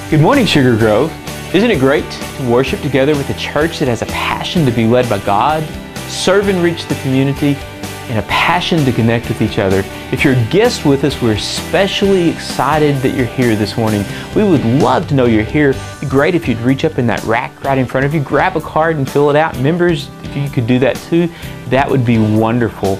Good morning, Sugar Grove. Isn't it great to worship together with a church that has a passion to be led by God, serve and reach the community, and a passion to connect with each other? If you're a guest with us, we're especially excited that you're here this morning. We would love to know you're here. It'd be great if you'd reach up in that rack right in front of you, grab a card and fill it out. Members, if you could do that too, that would be wonderful.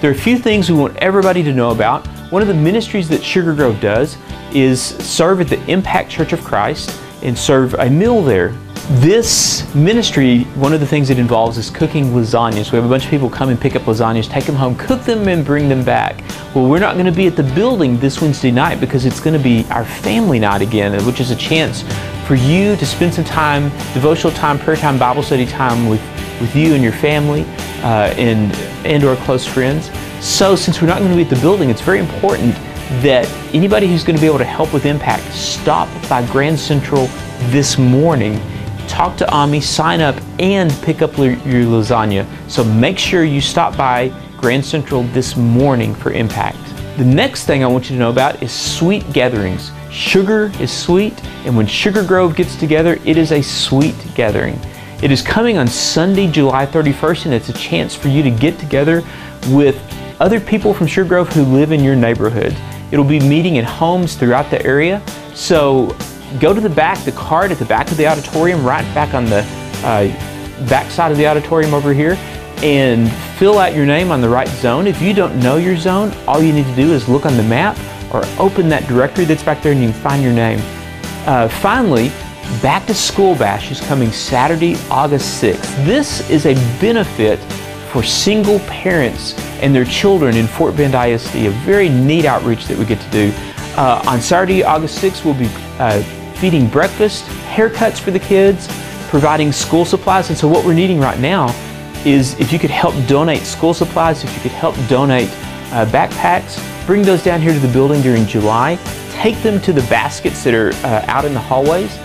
There are a few things we want everybody to know about. One of the ministries that Sugar Grove does is serve at the Impact Church of Christ and serve a meal there. This ministry, one of the things it involves is cooking lasagnas. We have a bunch of people come and pick up lasagnas, take them home, cook them, and bring them back. Well, we're not going to be at the building this Wednesday night because it's going to be our family night again, which is a chance for you to spend some time, devotional time, prayer time, Bible study time with you and your family and or close friends. So since we're not going to be at the building, it's very important that anybody who's going to be able to help with Impact stop by Grand Central this morning, talk to Ami, sign up, and pick up your lasagna. So make sure you stop by Grand Central this morning for Impact. The next thing I want you to know about is sweet gatherings. Sugar is sweet, and when Sugar Grove gets together, it is a sweet gathering. It is coming on Sunday, July 31st, and it's a chance for you to get together with other people from Sugar Grove who live in your neighborhood. It'll be meeting in homes throughout the area. So go to the back, the card at the back of the auditorium, right back on the back side of the auditorium over here, and fill out your name on the right zone. If you don't know your zone, all you need to do is look on the map or open that directory that's back there and you can find your name. Finally, Back to School Bash is coming Saturday, August 6th. This is a benefit for single parents and their children in Fort Bend ISD, a very neat outreach that we get to do. On Saturday, August 6th, we'll be feeding breakfast, haircuts for the kids, providing school supplies. And so what we're needing right now is if you could help donate school supplies, if you could help donate backpacks, bring those down here to the building during July, take them to the baskets that are out in the hallways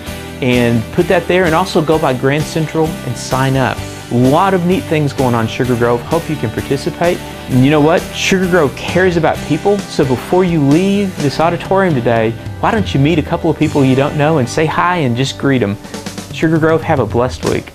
and put that there, and also go by Grand Central and sign up. A lot of neat things going on in Sugar Grove. Hope you can participate. And you know what? Sugar Grove cares about people. So before you leave this auditorium today, why don't you meet a couple of people you don't know and say hi and just greet them. Sugar Grove, have a blessed week.